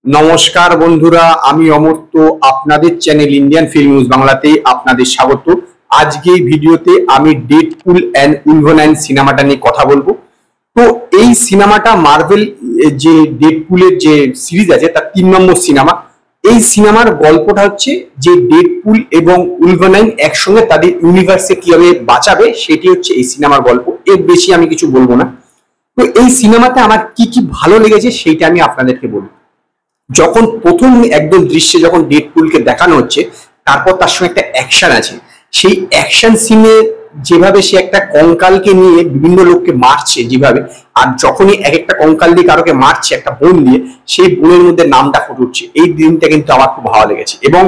নমস্কার বন্ধুরা, আমি অমর্ত্য। আপনাদের চ্যানেল ইন্ডিয়ান ফিল্ম নিউজ বাংলাতে আপনাদের স্বাগত। আজকে এই ভিডিওতে আমি ডেডপুল অ্যান্ড উলভারনাইন সিনেমাটা নিয়ে কথা বলবো। তো এই সিনেমাটা মার্ভেল যে ডেডপুলের যে সিরিজ আছে তার 3 নম্বর সিনেমা। এই সিনেমার গল্পটা হচ্ছে যে ডেডপুল এবং উলভারনাইন একসঙ্গে তাদের ইউনিভার্সে কিভাবে বাঁচাবে, সেটি হচ্ছে এই সিনেমার গল্প। এর বেশি আমি কিছু বলবো না। তো এই সিনেমাতে আমার কি কি ভালো লেগেছে সেইটা আমি আপনাদেরকে বলবো। যখন প্রথম একদম দৃশ্যে যখন ডেডপুলকে দেখানো হচ্ছে, তারপর তার সঙ্গে একটা অ্যাকশন আছে। সেই অ্যাকশন সিনে যেভাবে সে একটা কঙ্কালকে নিয়ে বিভিন্ন লোককে মারছে যেভাবে, আর যখনই এক একটা কঙ্কাল দিয়ে কারোকে মারছে একটা বোন দিয়ে, সেই বোনের মধ্যে নামটা ফুটে উঠছে, এই দিনটা কিন্তু আমার খুব ভালো লেগেছে। এবং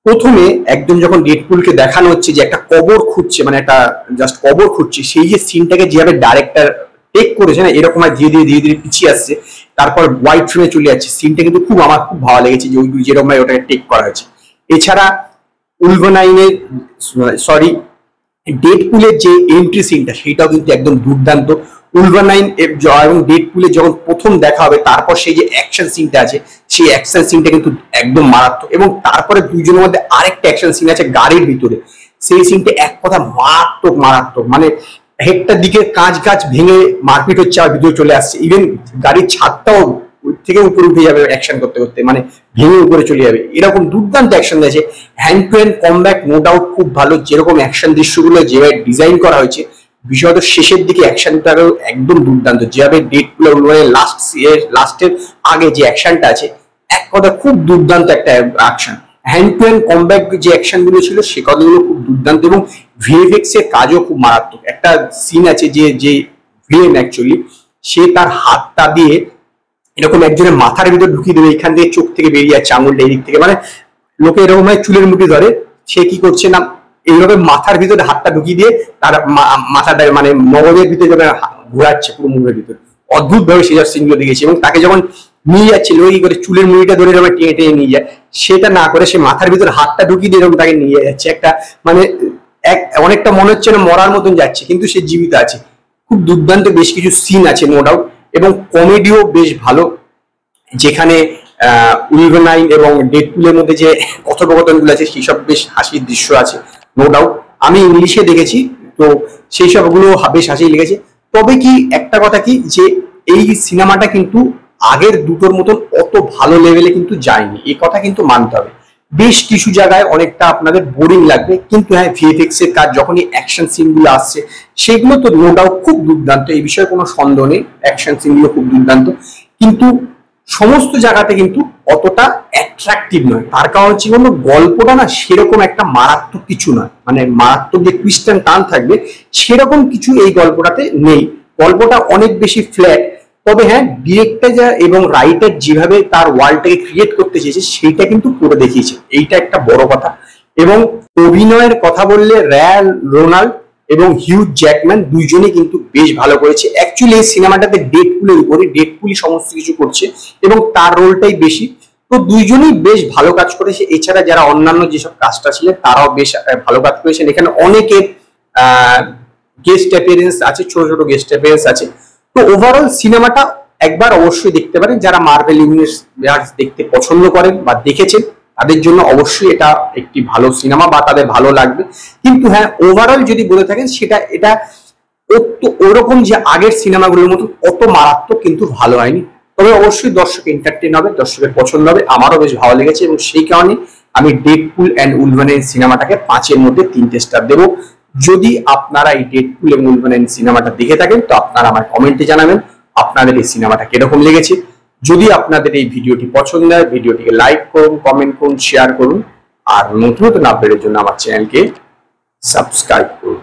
প্রথমে একদম যখন ডেডপুলকে দেখানো হচ্ছে যে একটা কবর খুঁজছে, মানে একটা জাস্ট কবর খুঁজছে, সেই যে সিনটাকে যেভাবে ডাইরেক্টর টেক করেছে না, এরকম ধীরে ধীরে ধীরে ধীরে পিছিয়ে আসছে, তারপর হোয়াইট ফ্রেমে চলে যাচ্ছে, সিনটা কিন্তু আমার খুব ভালো লেগেছে যে ওই যেরকম ভাবে ওটাকে টেক করা হয়েছে। এছাড়া উলভারনাইনের সরি ডেডপুলের যে এন্ট্রি সিনটা, সেটাও কিন্তু একদম দুর্দান্ত। উলভারনাইন এবং ডেডপুলের যখন প্রথম দেখা হবে, তারপর সেই যে অ্যাকশন সিনটা আছে, সেই অ্যাকশন সিনটা কিন্তু একদম মারাত্মক। এবং তারপরে দুইজনের মধ্যে আরেকটা অ্যাকশন সিন আছে গাড়ির ভিতরে, সেই সিনটা এক কথা মারাত্মক মারাত্মক। মানে একটা দিকে কাঁচ গাছ ভেঙে মারপিট হচ্ছে, আর ভিতরে চলে আসছে, ইভেন গাড়ির ছাদটাও থেকে উপরে উঠে যাবে অ্যাকশন করতে করতে, মানে ভেঙে উপরে চলে যাবে, এরকম দুর্দান্ত অ্যাকশন দিয়েছে। Hand to hand comeback no doubt খুব ভালো। যেরকম অ্যাকশন দৃশ্যগুলো যেভাবে ডিজাইন করা হয়েছে, বিশেষত শেষের দিকে অ্যাকশনটাও একদম দুর্দান্ত। যেভাবে ডেডপুল লাস্টের আগে যে অ্যাকশনটা আছে, এক কথা খুব দুর্দান্ত একটা action. Hand to hand comeback যে অ্যাকশন গুলো ছিল, সে কথাগুলো খুব দুর্দান্ত। এবং ভিএফএক্স এর কাজও খুব মারাত্মক। একটা সিন আছে যে ভিলেন অ্যাকচুয়ালি সে তার হাতটা দিয়ে এরকম একজনের মাথার ভিতর ঢুকিয়ে দেবে, এখান থেকে চোখ থেকে বেরিয়ে যাচ্ছে আঙুলটা এদিক থেকে, মানে লোকে এরকম হয় চুলের মুঠি ধরে, সে কি করছে না এইভাবে মাথার ভিতরে হাতটা ঢুকিয়ে দিয়ে তার মাথাটা মানে মগজের ভিতরে যখন ঘোরাচ্ছে পুরো মুখের ভিতরে, অদ্ভুত ভাবে সে সিনগুলো দেখেছি। এবং তাকে যখন নিয়ে যাচ্ছে লোক করে চুলের মুড়িটা ধরে এরকম টেনে টেনে নিয়ে যায়, সেটা না করে সে মাথার ভিতরে হাতটা ঢুকিয়ে দিয়ে এরকম তাকে নিয়ে যাচ্ছে। একটা মানে অনেকটা মনে হচ্ছে না মরার মতন যাচ্ছে, কিন্তু সে জীবিত আছে। খুব দুর্দান্ত বেশ কিছু সিন আছে নো ডাউট। এবং কমেডিও বেশ ভালো, যেখানে উলভারনাইন এবং ডেডপুলের মধ্যে যে কথোপকথনগুলো আছে, সেই সব বেশ হাসির দৃশ্য আছে নো ডাউট। আমি ইংলিশে দেখেছি, তো সেই সবগুলো বেশ হাসি লেগেছে। তবে কি একটা কথা কি, যে এই সিনেমাটা কিন্তু আগের দুটোর মতন অত ভালো লেভেলে কিন্তু যায়নি, এই কথা কিন্তু মানতে হবে। বেশ কিছু জায়গায় অনেকটা আপনাদের বোরিং লাগবে, কিন্তু হ্যাঁ ভিএফএক্স এর কাজ যখনই অ্যাকশন সিন গুলো আসছে, সেগুলো তো নো ডাউট খুব দুর্দান্ত, এই বিষয়ে কোনো সন্দেহ নেই, অ্যাকশন সিন গুলো খুব দুর্দান্ত। কিন্তু সমস্ত জায়গাতে কিন্তু অতটা অ্যাট্রাকটিভ নয়। তার কারণ হচ্ছে কোনো গল্পটা না সেরকম একটা মারাত্মক কিছু নয়, মানে মারাত্মক যে টুইস্ট এন্ড টার্ন থাকবে সেরকম কিছু এই গল্পটাতে নেই। গল্পটা অনেক বেশি ফ্ল্যাট। তবে হ্যাঁ, ডিরেক্টর যা এবং রাইটার যেভাবে তার ওয়ার্ল্ডটাকে ক্রিয়েট করতে চেয়েছে, সেইটা কিন্তু করে দেখিয়েছে, এইটা একটা বড় কথা। এবং অভিনয়ের কথা বললে র্যাল রোনাল্ড এবং হিউ জ্যাকম্যান দুইজনেই কিন্তু বেশ ভালো করেছে। অ্যাকচুয়ালি এই সিনেমাটাতে ডেডপুলের উপরে ডেডপুলই সমস্ত কিছু করছে এবং তার রোলটাই বেশি। তো দুইজনেই বেশ ভালো কাজ করেছে। এছাড়া যারা অন্যান্য যেসব কাজটা ছিলেন তারাও বেশ ভালো কাজ করেছেন। এখানে অনেকের গেস্ট অ্যাপিয়ারেন্স আছে, ছোট ছোট গেস্ট অ্যাপিয়ারেন্স আছে। তো ওভারঅল সিনেমাটা একবার অবশ্যই দেখতে পারেন। যারা মার্ভেল ইউনিভার্স দেখতে পছন্দ করেন বা দেখেছেন, তাদের জন্য অবশ্যই এটা একটি ভালো সিনেমা বা তাদের ভালো লাগবে। কিন্তু হ্যাঁ, ওভারঅল যদি বলে থাকেন, এটা ওরকম যে আগের সিনেমাগুলোর মতো অত মারাত্মক কিন্তু ভালো হয়নি। তবে অবশ্যই দর্শক এন্টারটেইন হবে, দর্শকের পছন্দ হবে। আমারও বেশ ভালো লেগেছে এবং সেই কারণে আমি ডেডপুল অ্যান্ড উলভারনাইন সিনেমাটাকে 5-এর মধ্যে 3টে স্টার দেবো। যদি আপনারা এই ডেডপুল এবং উলভারনাইন সিনেমাটা দেখে থাকেন, তো আপনারা আমার কমেন্টে জানাবেন আপনাদের এই সিনেমাটা কিরকম লেগেছে। যদি আপনাদের এই ভিডিওটি পছন্দ হয়, ভিডিওটিকে লাইক করুন, কমেন্ট করুন, শেয়ার করুন, আর নতুন নতুন আপডেটের জন্য আমার চ্যানেলকে সাবস্ক্রাইব করুন।